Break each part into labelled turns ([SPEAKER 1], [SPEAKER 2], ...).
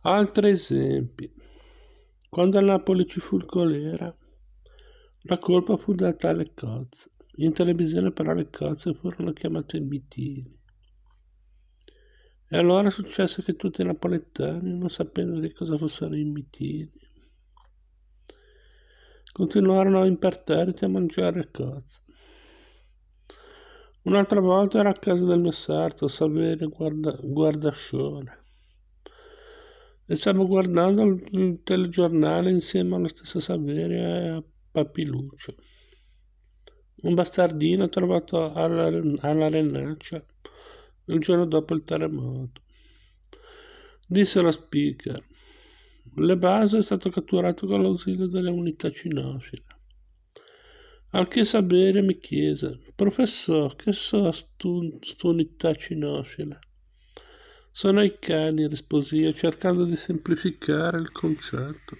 [SPEAKER 1] Altri esempi. Quando a Napoli ci fu il colera, la colpa fu data alle cozze. In televisione però le cozze furono chiamate mitini. E allora successe che tutti i napoletani, non sapendo di cosa fossero i mitini, continuarono imperterriti a mangiare cozze. Un'altra volta era a casa del mio sarto, Saverio Guardascione, e stavo guardando il telegiornale insieme allo stesso Saverio e a Papiluccio, un bastardino trovato alla Renaccia il giorno dopo il terremoto. Disse lo speaker: le base è stato catturato con l'ausilio delle unità cinofile. Al che Saverio mi chiese: professor, che so st'unità cinofila? Sono i cani, risposi io, cercando di semplificare il concetto.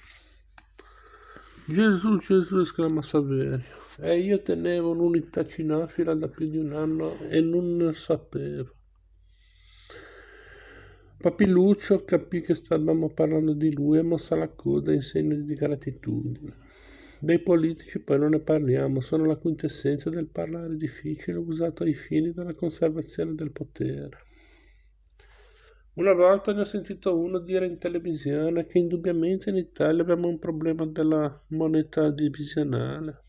[SPEAKER 1] Gesù, Gesù, esclamò Saverio, e io tenevo un'unità cinofila da più di un anno e non ne sapevo. Papiluccio capì che stavamo parlando di lui e mossa la coda in segno di gratitudine. Dei politici poi non ne parliamo, sono la quintessenza del parlare difficile usato ai fini della conservazione del potere. Una volta ne ho sentito uno dire in televisione che indubbiamente in Italia abbiamo un problema della moneta divisionale,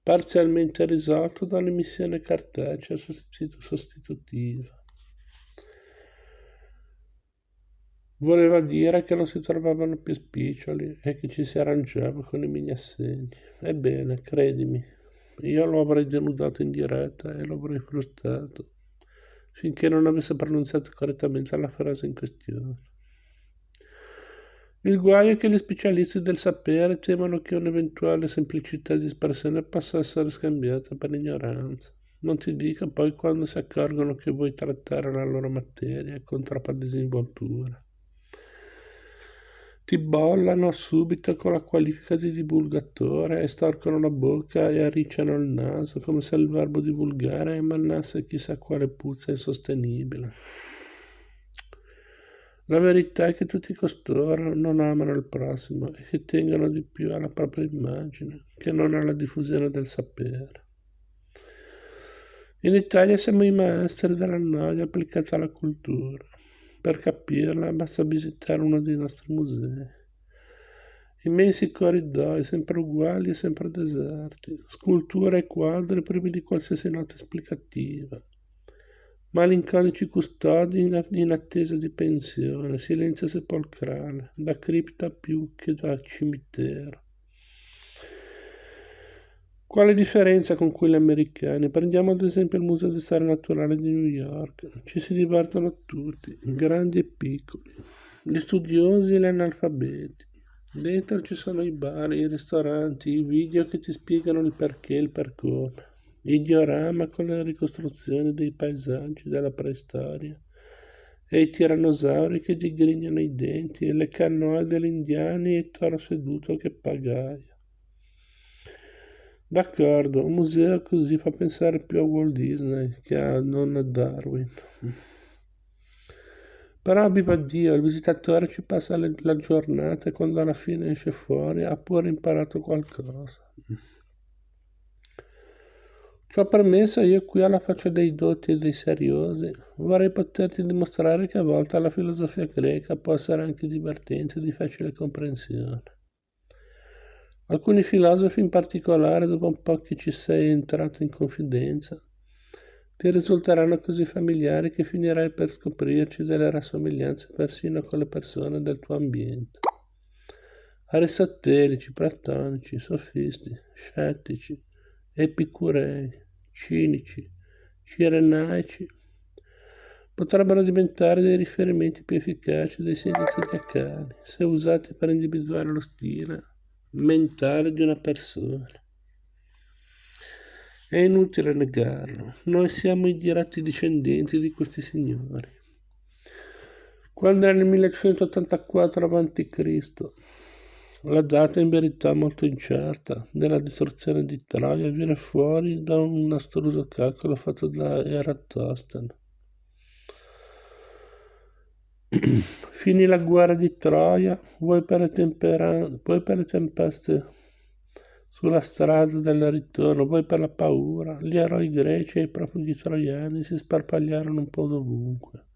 [SPEAKER 1] parzialmente risolto dall'emissione cartacea sostitutiva. Voleva dire che non si trovavano più spiccioli e che ci si arrangiava con i mini assegni. Ebbene, credimi, io lo avrei denudato in diretta e lo avrei frustato finché non avesse pronunciato correttamente la frase in questione. Il guaio è che gli specialisti del sapere temono che un'eventuale semplicità di espressione possa essere scambiata per ignoranza. Non ti dico poi quando si accorgono che vuoi trattare la loro materia con troppa disinvoltura. Ti bollano subito con la qualifica di divulgatore e storcono la bocca e arricciano il naso come se il verbo divulgare emanasse chissà quale puzza insostenibile. La verità è che tutti costoro non amano il prossimo e che tengono di più alla propria immagine che non alla diffusione del sapere. In Italia siamo i maestri della noia applicata alla cultura. Per capirla basta visitare uno dei nostri musei. Immensi corridoi, sempre uguali e sempre deserti, sculture e quadri privi di qualsiasi nota esplicativa, malinconici custodi in attesa di pensione, silenzio sepolcrale, da cripta più che da cimitero. Quale differenza con quelli americani? Prendiamo ad esempio il Museo di Storia Naturale di New York. Ci si divertono tutti, grandi e piccoli, gli studiosi e gli analfabeti. Dentro ci sono i bar, i ristoranti, i video che ti spiegano il perché e il per come, il diorama con le ricostruzioni dei paesaggi della preistoria e i tirannosauri che digrignano i denti e le canoe degli indiani e il toro seduto che pagaia. D'accordo, un museo così fa pensare più a Walt Disney che non a Darwin. Però, viva Dio, il visitatore ci passa la giornata e quando alla fine esce fuori ha pure imparato qualcosa. Ciò permesso, io qui alla faccia dei dotti e dei seriosi vorrei poterti dimostrare che a volte la filosofia greca può essere anche divertente e di facile comprensione. Alcuni filosofi in particolare, dopo un po' che ci sei entrato in confidenza, ti risulteranno così familiari che finirai per scoprirci delle rassomiglianze persino con le persone del tuo ambiente. Aristotelici, platonici, sofisti, scettici, epicurei, cinici, cirenaici potrebbero diventare dei riferimenti più efficaci dei segni zodiacali se usati per individuare lo stile mentale di una persona. È inutile negarlo, noi siamo i diretti discendenti di questi signori. Quando era nel 1184 a.C., la data in verità molto incerta della distruzione di Troia viene fuori da un astruso calcolo fatto da Eratostene. Finì la guerra di Troia, vuoi vuoi per le tempeste sulla strada del ritorno, vuoi per la paura, gli eroi greci e i profughi troiani si sparpagliarono un po' dovunque.